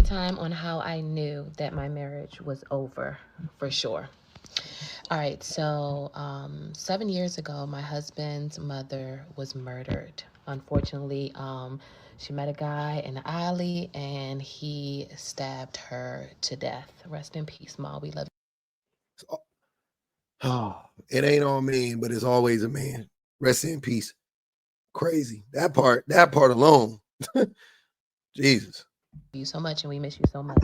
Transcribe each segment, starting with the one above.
time on how I knew that my marriage was over for sure. All right, so 7 years ago, my husband's mother was murdered. Unfortunately, she met a guy in the alley and he stabbed her to death. Rest in peace, Ma. We love Oh, it ain't all man, but it's always a man. Rest in peace. Crazy. That part alone. Jesus. you so much and we miss you so much.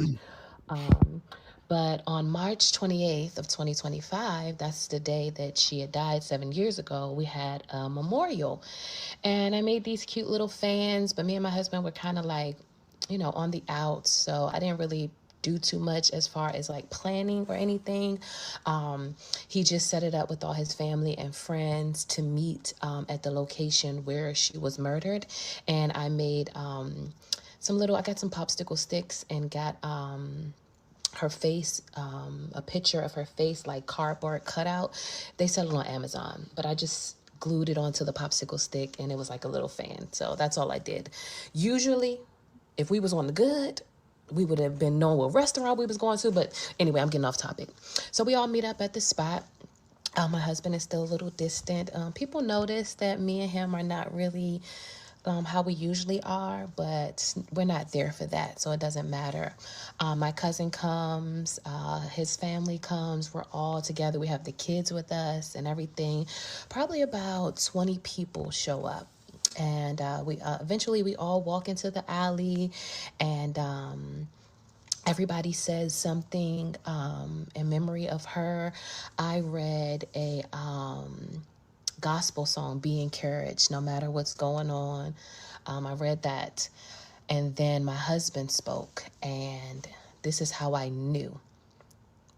Um, but on March 28th of 2025, that's the day that she had died 7 years ago, we had a memorial. And I made these cute little fans, but me and my husband were kind of like, on the outs. So I didn't really do too much as far as like planning or anything. He just set it up with all his family and friends to meet at the location where she was murdered. And I made I got some popsicle sticks and got her face, a picture of her face, like cardboard cutout. They sell it on Amazon, but I just glued it onto the popsicle stick and it was like a little fan. So that's all I did. Usually, if we was on the good, we would have been known what restaurant we was going to. But anyway, I'm getting off topic. So we all meet up at the spot. My husband is still a little distant. People notice that me and him are not really how we usually are, but we're not there for that, so it doesn't matter. My cousin comes, his family comes, we're all together. We have the kids with us and everything. Probably about 20 people show up. And we eventually we all walk into the alley, and everybody says something in memory of her. I read a gospel song, Be Encouraged, no matter what's going on. I read that. And then my husband spoke, and this is how I knew.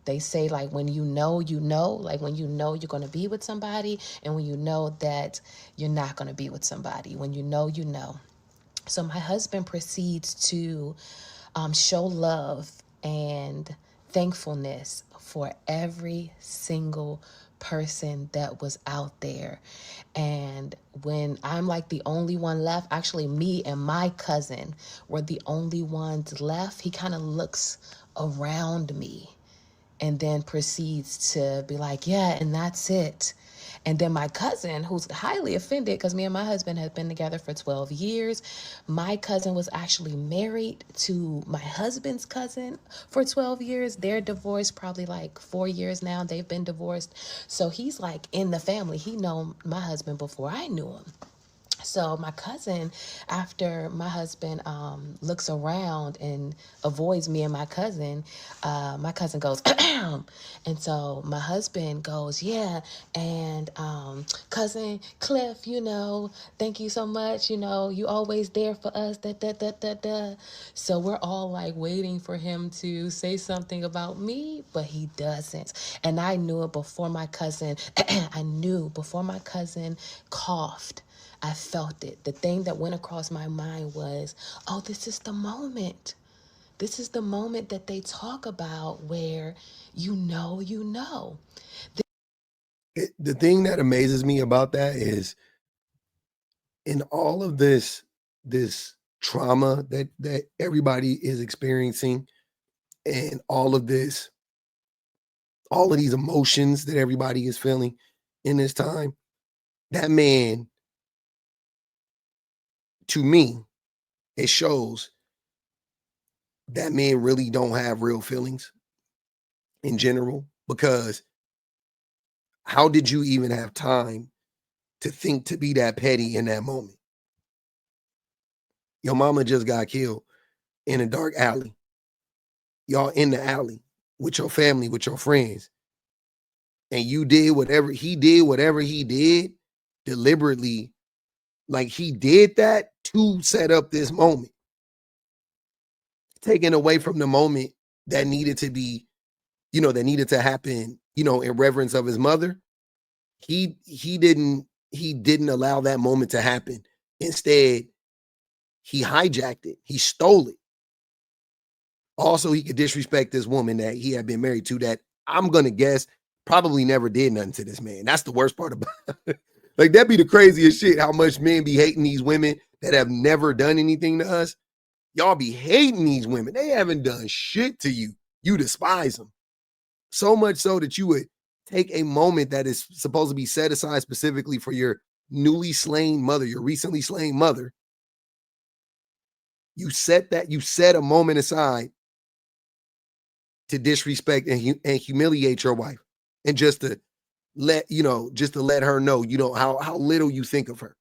They say, like, when you know, like when you know you're going to be with somebody, and when you know that you're not going to be with somebody. When you know, you know. So my husband proceeds to show love and thankfulness for every single person that was out there. And when I'm like the only one left, actually, me and my cousin were the only ones left, he kind of looks around me and then proceeds to be like, yeah, and that's it. And then my cousin, who's highly offended because me and my husband have been together for 12 years. My cousin was actually married to my husband's cousin for 12 years. They're divorced probably like 4 years now. They've been divorced. So he's like in the family. He known my husband before I knew him. So my cousin, after my husband looks around and avoids me and my cousin goes, and so my husband goes, yeah, and cousin Cliff, thank you so much, you always there for us, da, da, da, da, da. So we're all like waiting for him to say something about me, but he doesn't. And I knew it before my cousin, I knew before my cousin coughed. I felt it. The thing that went across my mind was, oh, this is the moment. This is the moment that they talk about where you know. The thing that amazes me about that is in all of this trauma that everybody is experiencing, and all of these emotions that everybody is feeling in this time, that man, to me, it shows that men really don't have real feelings in general, because how did you even have time to think to be that petty in that moment? Your mama just got killed in a dark alley. Y'all in the alley with your family, with your friends, and you did whatever he did deliberately. Like, he did that to set up this moment, taken away from the moment that needed to be, that needed to happen, in reverence of his mother. He didn't allow that moment to happen. Instead, he hijacked it. He stole it. Also, he could disrespect this woman that he had been married to, that I'm gonna guess probably never did nothing to this man. That's the worst part about it. Like, that'd be the craziest shit, how much men be hating these women that have never done anything to us. Y'all be hating these women. They haven't done shit to you. You despise them. So much so that you would take a moment that is supposed to be set aside specifically for your newly slain mother, your recently slain mother. You set a moment aside to disrespect and humiliate your wife, and just to let her know, how little you think of her.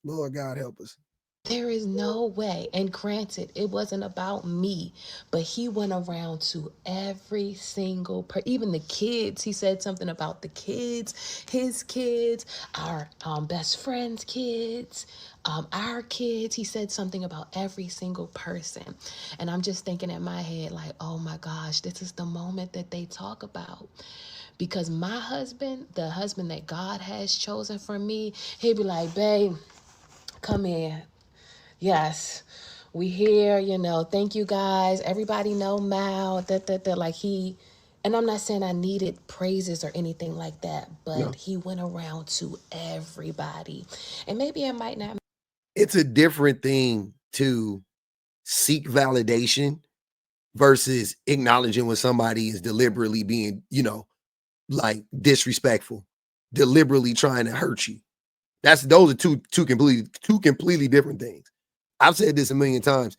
Lord God help us. There is no way. And granted, it wasn't about me, but he went around to every single even the kids. He said something about the kids, his kids, our best friend's kids, our kids. He said something about every single person. And I'm just thinking in my head, like, oh my gosh, this is the moment that they talk about. Because my husband, the husband that God has chosen for me, he'd be like, babe, come here. Yes, we here, thank you guys. Everybody know Mal, that like and I'm not saying I needed praises or anything like that, but No. he went around to everybody. And maybe it might not. It's a different thing to seek validation versus acknowledging when somebody is deliberately being, like disrespectful, deliberately trying to hurt you. Those are two completely different things. I've said this a million times.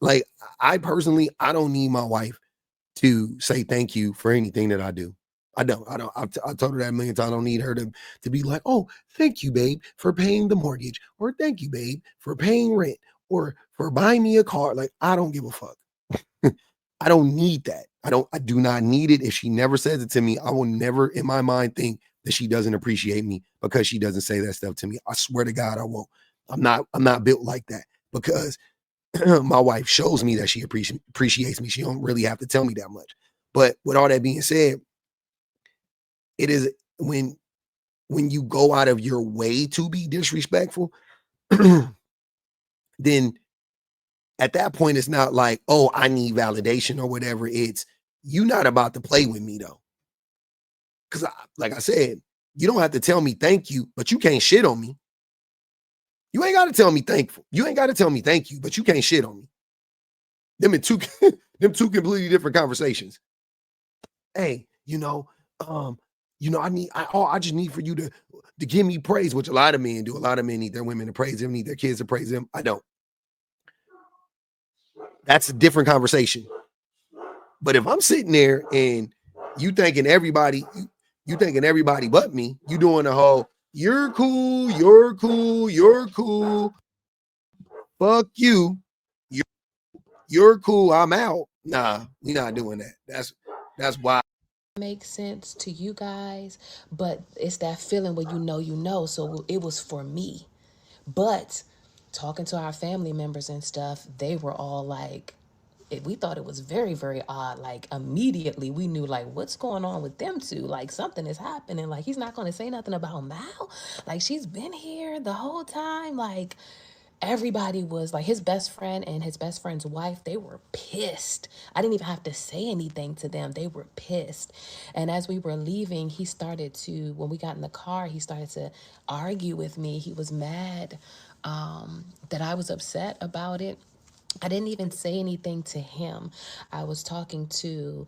Like, I personally, I don't need my wife to say thank you for anything that I do. I don't. I told her that a million times. I don't need her to be like, oh, thank you, babe, for paying the mortgage, or thank you, babe, for paying rent, or for buying me a car. Like, I don't give a fuck. I don't need that. I do not need it. If she never says it to me, I will never in my mind think that she doesn't appreciate me because she doesn't say that stuff to me. I swear to God, I won't. I'm not built like that, because my wife shows me that she appreciates me. She don't really have to tell me that much. But with all that being said, it is when you go out of your way to be disrespectful, then at that point it's not like, oh, I need validation or whatever. It's, you not about to play with me though. Because like I said, you don't have to tell me thank you, but you can't shit on me. You ain't got to tell me thankful. You ain't got to tell me thank you, but you can't shit on me. Them in two them two completely different conversations. Hey, I just need for you to give me praise, which a lot of men do. A lot of men need their women to praise them, need their kids to praise them. I don't. That's a different conversation. But if I'm sitting there and you thinking everybody, you thinking everybody but me, you doing the whole, you're cool, you're cool, you're cool, fuck you, you're, you're cool, I'm out. Nah, we not doing that. That's why. Make sense to you guys, but it's that feeling where you know. So it was for me. But talking to our family members and stuff, they were all like, we thought it was very, very odd. Like, immediately we knew, like, what's going on with them two? Like, something is happening. Like, he's not going to say nothing about Mal. Like, she's been here the whole time. Like, everybody was like, his best friend and his best friend's wife, they were pissed. I didn't even have to say anything to them. They were pissed. And as we were leaving, he started to, when we got in the car, he started to argue with me. He was mad that I was upset about it. I didn't even say anything to him. I was talking to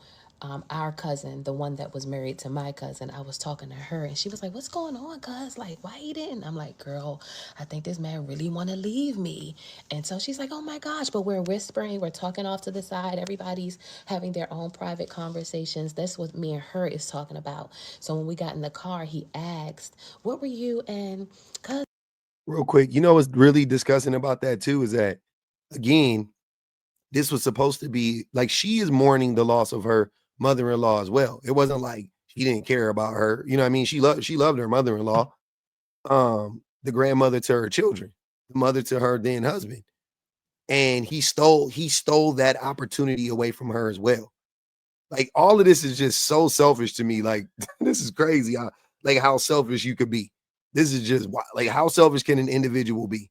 our cousin, the one that was married to my cousin. I was talking to her, and she was like, "What's going on, cuz? Like, why he didn't?" I'm like, "Girl, I think this man really want to leave me." And so she's like, "Oh my gosh!" But we're whispering, we're talking off to the side. Everybody's having their own private conversations. That's what me and her is talking about. So when we got in the car, he asked, "What were you and cuz?" Real quick, what's really disgusting about that too is that, again, this was supposed to be like, she is mourning the loss of her mother-in-law as well. It wasn't like she didn't care about her. You know what I mean? She loved her mother-in-law, the grandmother to her children, the mother to her then husband. And he stole that opportunity away from her as well. Like, all of this is just so selfish to me. Like, this is crazy how selfish you could be. This is just like, how selfish can an individual be?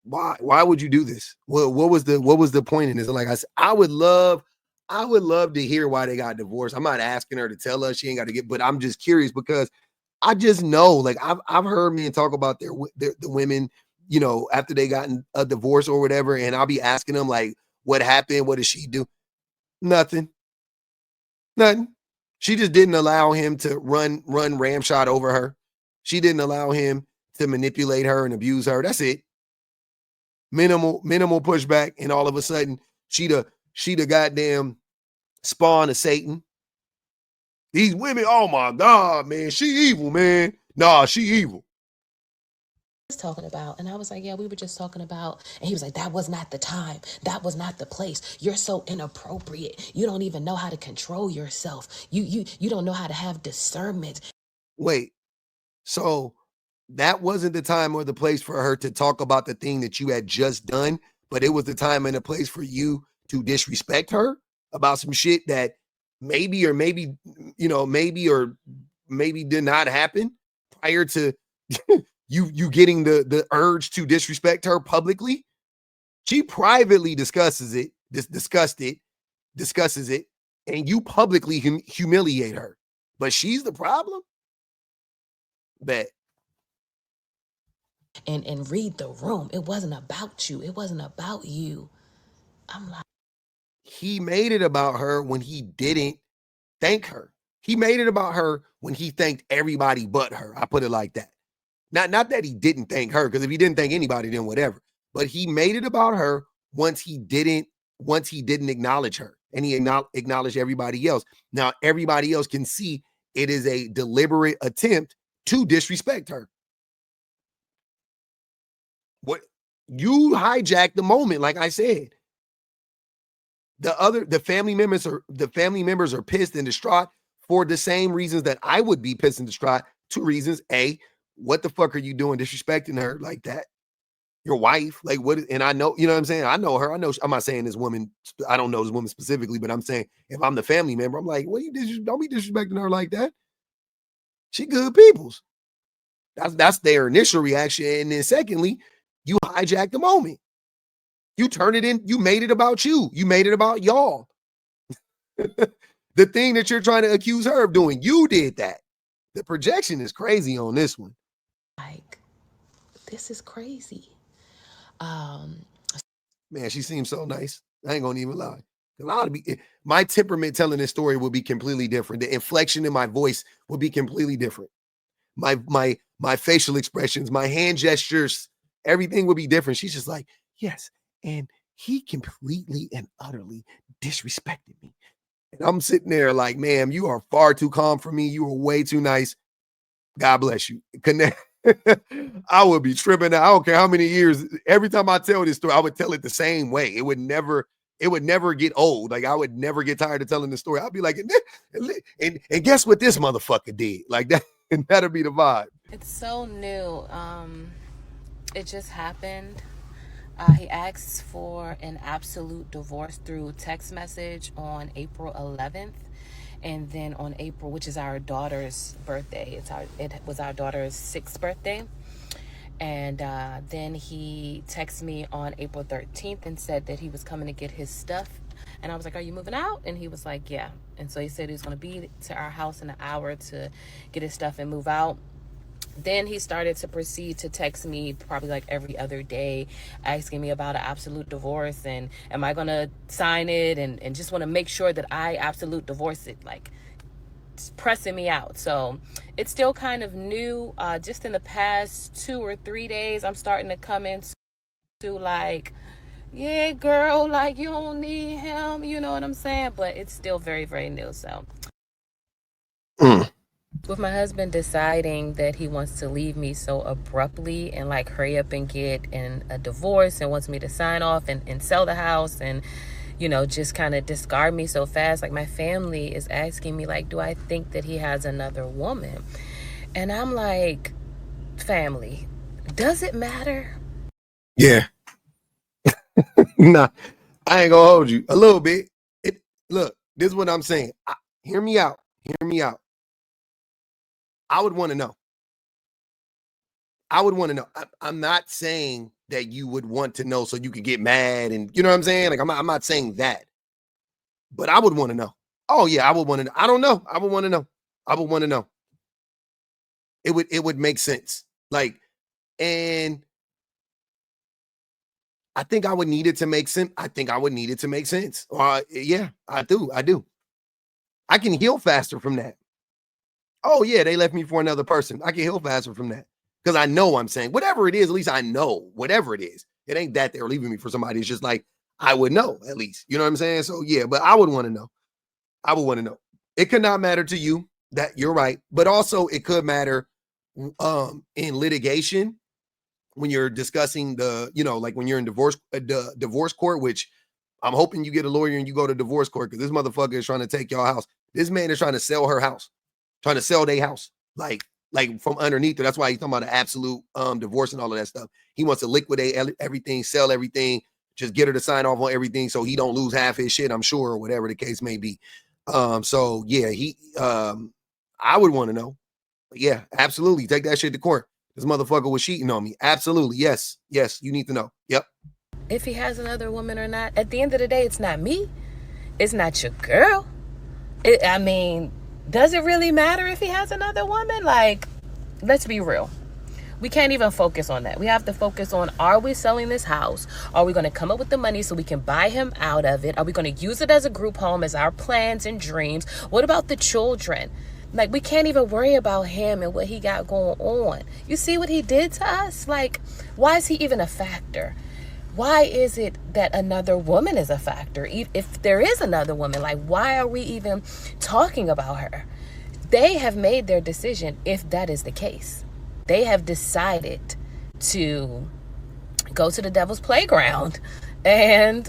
Why would you do this? What was the point in this? Like I said, I would love to hear why they got divorced. I'm not asking her to tell us, she ain't got to get, but I'm just curious because I just know, like, I've heard men talk about the women, after they gotten a divorce or whatever, and I'll be asking them like, what happened? What did she do? Nothing. Nothing. She just didn't allow him to run ramshot over her. She didn't allow him to manipulate her and abuse her. That's it. Minimal pushback, and all of a sudden, she the goddamn spawn of Satan. These women, oh my God, man, she evil, man. Nah, she evil. Talking about, and I was like, yeah, we were just talking about, and he was like, that was not the time, that was not the place, you're so inappropriate, you don't even know how to control yourself, you don't know how to have discernment. Wait, so that wasn't the time or the place for her to talk about the thing that you had just done, but it was the time and the place for you to disrespect her about some shit that maybe or maybe did not happen prior to you getting the urge to disrespect her publicly. She privately discusses it, and you publicly humiliate her. But she's the problem. Bet. And read the room. It wasn't about you. It wasn't about you. I'm like, he made it about her when he didn't thank her. He made it about her when he thanked everybody but her. I put it like that. Not that he didn't thank her, because if he didn't thank anybody, then whatever. But he made it about her once he didn't acknowledge her, and he acknowledged everybody else. Now everybody else can see it is a deliberate attempt to disrespect her. What you hijacked the moment, like I said. The family members are pissed and distraught for the same reasons that I would be pissed and distraught. Two reasons: A, what the fuck are you doing disrespecting her like that? Your wife, like what? And I know, you know what I'm saying? I know her. I know. I'm not saying this woman. I don't know this woman specifically, but I'm saying if I'm the family member, I'm like, what don't be disrespecting her like that. She good peoples. That's their initial reaction. And then secondly, you hijack the moment. You turn it in. You made it about you. You made it about y'all. The thing that you're trying to accuse her of doing, you did that. The projection is crazy on this one. Like, this is crazy. Man, she seems so nice. I ain't gonna even lie. My temperament telling this story would be completely different. The inflection in my voice would be completely different. My facial expressions, my hand gestures, everything would be different. She's just like, yes, and he completely and utterly disrespected me. And I'm sitting there like, ma'am, you are far too calm for me. You are way too nice. God bless you. Connect. I would be tripping out. I don't care how many years. Every time I tell this story, I would tell it the same way. It would never get old. Like I would never get tired of telling the story. I'd be like, and guess what this motherfucker did? Like that, and that'll be the vibe. It's so new. It just happened. He asked for an absolute divorce through text message on April 11th, and then on April, which is our daughter's birthday. It was our daughter's 6th birthday, and then he texted me on April 13th and said that he was coming to get his stuff. And I was like, are you moving out? And he was like, yeah. And so he said he was going to be to our house in an hour to get his stuff and move out. Then he started to proceed to text me probably like every other day, asking me about an absolute divorce and am I going to sign it, and just want to make sure that I absolute divorce it, like pressing me out. So it's still kind of new. Just in the past 2 or 3 days, I'm starting to come into like, yeah, girl, like you don't need him, you know what I'm saying? But it's still very, very new. So with my husband deciding that he wants to leave me so abruptly and like hurry up and get in a divorce and wants me to sign off and sell the house and just kind of discard me so fast, like my family is asking me like, do I think that he has another woman? And I'm like, family, does it matter? Yeah. Nah, I ain't gonna hold you a little bit. Look, this is what I'm saying. Hear me out. Hear me out. I would want to know. I'm not saying that you would want to know so you could get mad and you know what I'm saying? Like I'm not saying that. But I would want to know. Oh yeah, I would want to know. I don't know. I would want to know. I would want to know. It would make sense. Like, and I think I would need it to make sense. I think I would need it to make sense. Yeah, I do. I do. I can heal faster from that. Oh yeah, they left me for another person. I can heal faster from that because I know I'm saying whatever it is. At least I know whatever it is. It ain't that they're leaving me for somebody. It's just like I would know at least. You know what I'm saying? So yeah, but I would want to know. I would want to know. It could not matter to you that you're right, but also it could matter in litigation when you're discussing like when you're in divorce court, which I'm hoping you get a lawyer and you go to divorce court because this motherfucker is trying to take your house. This man is trying to sell her house, trying to sell their house, like from underneath her. That's why he's talking about an absolute divorce and all of that stuff. He wants to liquidate everything, sell everything, just get her to sign off on everything so he don't lose half his shit, I'm sure, or whatever the case may be. So yeah, I would want to know. Yeah, absolutely. Take that shit to court. This motherfucker was cheating on me. Absolutely. Yes. Yes. You need to know. Yep. If he has another woman or not, at the end of the day, it's not me. It's not your girl. I mean, does it really matter if he has another woman? Like, let's be real. We can't even focus on that. We have to focus on, are we selling this house? Are we going to come up with the money so we can buy him out of it? Are we going to use it as a group home, as our plans and dreams? What about the children? Like, we can't even worry about him and what he got going on. You see what he did to us? Like, why is he even a factor? Why is it that another woman is a factor? If there is another woman, like, why are we even talking about her? They have made their decision if that is the case. They have decided to go to the devil's playground, and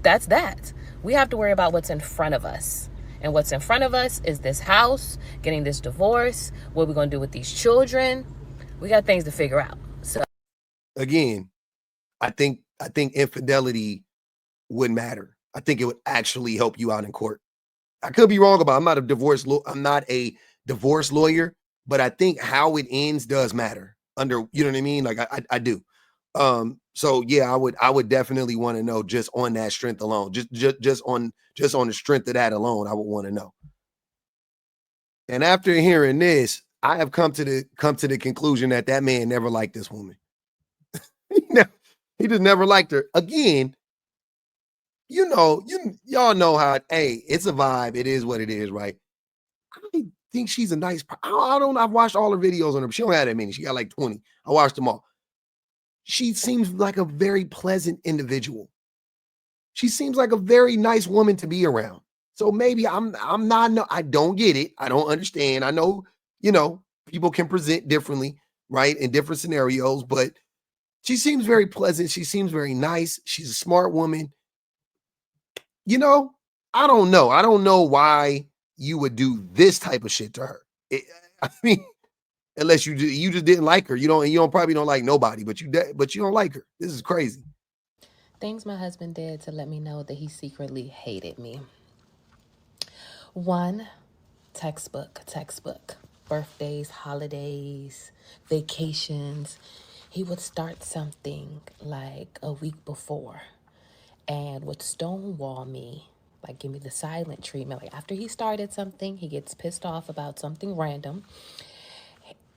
that's that. We have to worry about what's in front of us. And what's in front of us is this house, getting this divorce, what we're going to do with these children. We got things to figure out. So again, I think infidelity would matter. I think it would actually help you out in court. I could be wrong about. I'm not a divorce lawyer, but I think how it ends does matter. You know what I mean? Like I do. So yeah, I would definitely want to know just on that strength alone. Just on the strength of that alone, I would want to know. And after hearing this, I have come to the conclusion that man never liked this woman. He just never liked her. Again, y'all know how, hey, it's a vibe. It is what it is, right? I think she's a nice. I've watched all her videos on her. But she don't have that many. She got like 20. I watched them all. She seems like a very pleasant individual. She seems like a very nice woman to be around. So maybe I'm not. No, I don't get it. I don't understand. I know, people can present differently, right, in different scenarios. But she seems very pleasant. She seems very nice. She's a smart woman. I don't know. I don't know why you would do this type of shit to her. I mean, unless you just didn't like her. You don't probably don't like nobody, but you don't like her. This is crazy. things my husband did to let me know that he secretly hated me. One, textbook. Birthdays, holidays, vacations. He would start something like a week before and would stonewall me, like give me the silent treatment. Like after he started something, he gets pissed off about something random.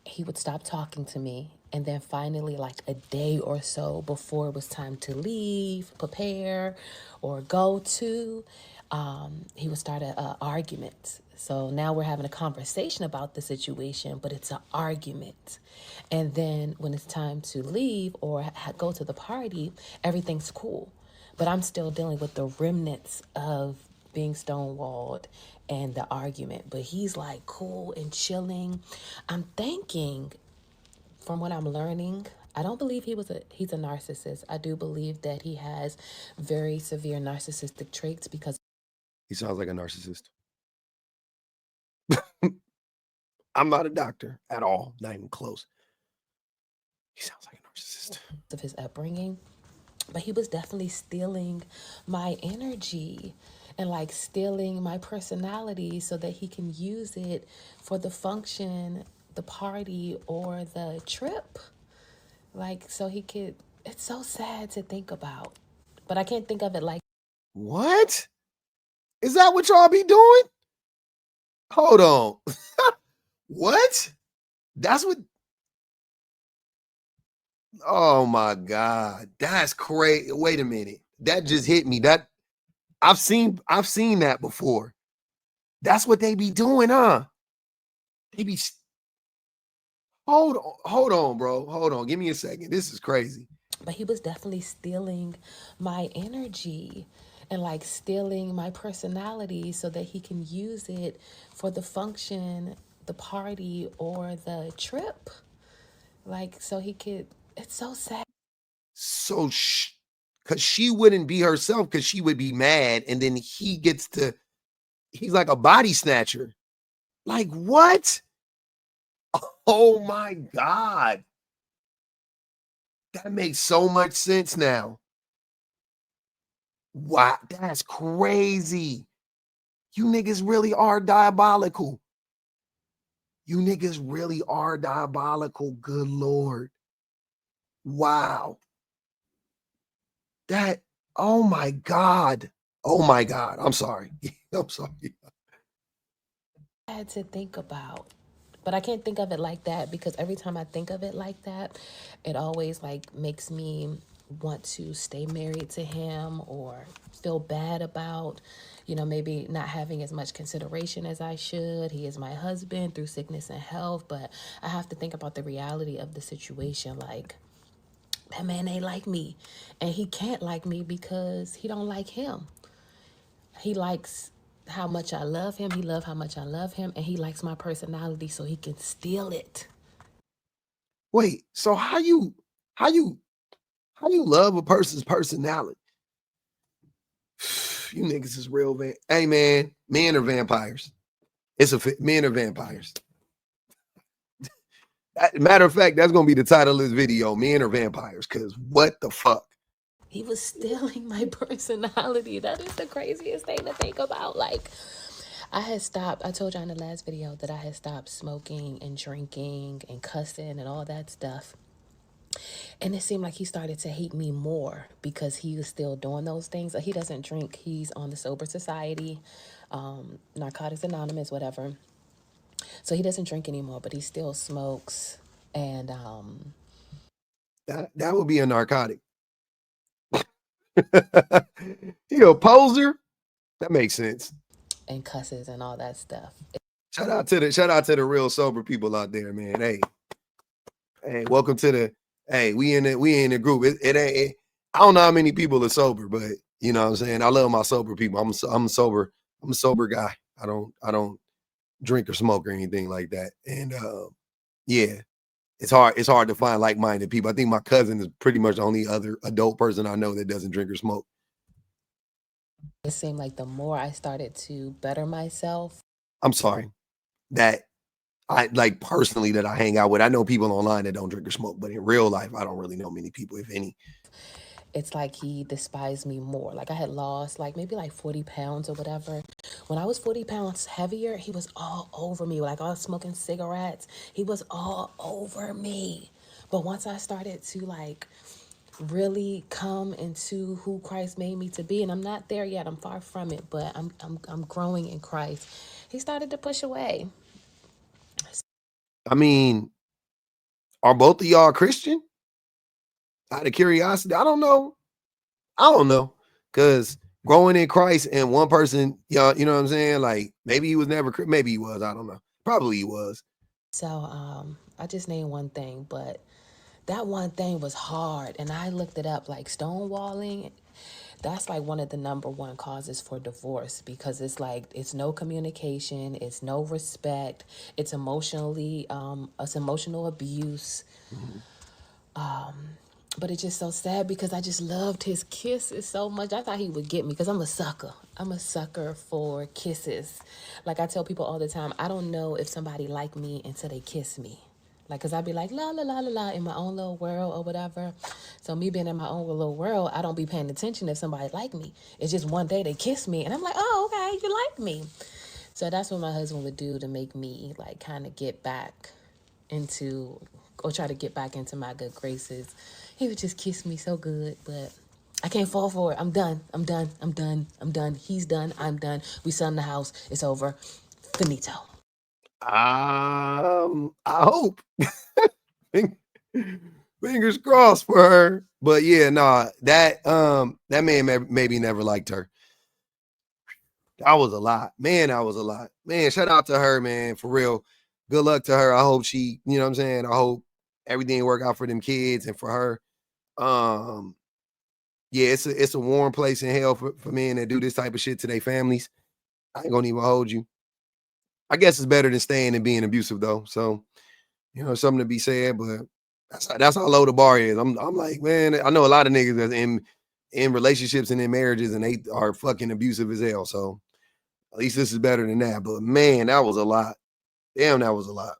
He would stop talking to me. And then finally, like a day or so before it was time to leave, prepare, or go to, he would start a argument. So now we're having a conversation about the situation, but it's an argument. And then when it's time to leave or go to the party, everything's cool. But I'm still dealing with the remnants of being stonewalled and the argument. But he's like cool and chilling. I'm thinking, from what I'm learning, I don't believe he's a narcissist. I do believe that he has very severe narcissistic traits because He sounds like a narcissist. I'm not a doctor at all, not even close. He sounds like a narcissist. of his upbringing. But he was definitely stealing my energy and like stealing my personality so that he can use it for the function, the party, or the trip. Like, so he could, it's so sad to think about. But I can't think of it like. What? Is that what y'all be doing? Hold on. What? That's what Oh my God. That's crazy. Wait a minute. That just hit me. That I've seen that before. That's what they be doing, huh? They be hold on, bro. Hold on. Give me a second. This is crazy. But he was definitely stealing my energy and like stealing my personality so that he can use it for the function, the party, or the trip. Like, so he could, it's so sad. So cause she wouldn't be herself because she would be mad, and then he's like a body snatcher. Like what? Oh my God. That makes so much sense now. Wow, that's crazy. You niggas really are diabolical. You niggas really are diabolical. Good Lord. Wow. That, oh my God. Oh my God. I'm sorry. I'm sorry. I had to think about. But I can't think of it like that because every time I think of it like that, it always like makes me want to stay married to him or feel bad about, maybe not having as much consideration as I should. He is my husband through sickness and health, but I have to think about the reality of the situation. Like, that man ain't like me, and he can't like me because he don't like him. He likes how much I love him. He love how much I love him, and he likes my personality, so he can steal it. Wait, so how you how you love a person's personality? You niggas is real Hey man, men are vampires. Men are vampires. Matter of fact, that's gonna be the title of this video. Men are vampires. Cause what the fuck? He was stealing my personality. That is the craziest thing to think about. Like, I told y'all in the last video that I had stopped smoking and drinking and cussing and all that stuff. And it seemed like he started to hate me more because he was still doing those things. He doesn't drink, he's on the Sober Society, Narcotics Anonymous, whatever. So he doesn't drink anymore, but he still smokes and That would be a narcotic. He a poser? That makes sense. and cusses and all that stuff. Shout out to the real sober people out there, man. Hey, welcome to the we in the group. It ain't I don't know how many people are sober, but you know what I'm saying? I love my sober people. I'm a sober guy. I don't drink or smoke or anything like that. And yeah, it's hard to find like-minded people. I think my cousin is pretty much the only other adult person I know that doesn't drink or smoke. It seemed like the more I started to better myself, I'm sorry that I like personally that I hang out with. I know people online that don't drink or smoke, but in real life, I don't really know many people, if any. it's like he despised me more. Like, I had lost like maybe like 40 pounds or whatever. When I was 40 pounds heavier, he was all over me. Like, I was smoking cigarettes. He was all over me. But once I started to like really come into who Christ made me to be, and I'm not there yet. I'm far from it, but I'm growing in Christ. He started to push away. I mean, are both of y'all Christian? Out of curiosity, I don't know. I don't know, because growing in Christ and one person, y'all, you know what I'm saying? Like maybe he was never, maybe he was. I don't know. Probably he was. So I just named one thing, but that one thing was hard, and I looked it up. Like, stonewalling, that's like one of the number one causes for divorce because it's like it's no communication, it's no respect, it's emotional abuse. Mhm. But it's just so sad because I just loved his kisses so much. I thought he would get me because I'm a sucker. I'm a sucker for kisses. Like, I tell people all the time, I don't know if somebody like me until they kiss me. Like, cause I'd be like la la la la la in my own little world or whatever. So me being in my own little world, I don't be paying attention if somebody like me. It's just one day they kiss me and I'm like, oh, okay, you like me. So that's what my husband would do to make me like kind of get back into or try to get back into my good graces. He would just kiss me so good, but I can't fall for it. I'm done. I'm done. I'm done. I'm done. He's done. I'm done. We selling the house. It's over. Finito. I hope. Fingers crossed for her. But yeah, nah, that man maybe never liked her. That was a lot. Man, that was a lot. Man, shout out to her, man, for real. Good luck to her. I hope she, you know what I'm saying? I hope everything work out for them kids and for her. Um, yeah, it's a warm place in hell for men that do this type of shit to their families. I ain't gonna even hold you. I guess it's better than staying and being abusive though. So, something to be said, but that's how low the bar is. I'm like, man, I know a lot of niggas that's in relationships and in marriages and they are fucking abusive as hell. So at least this is better than that. But man, that was a lot. Damn, that was a lot.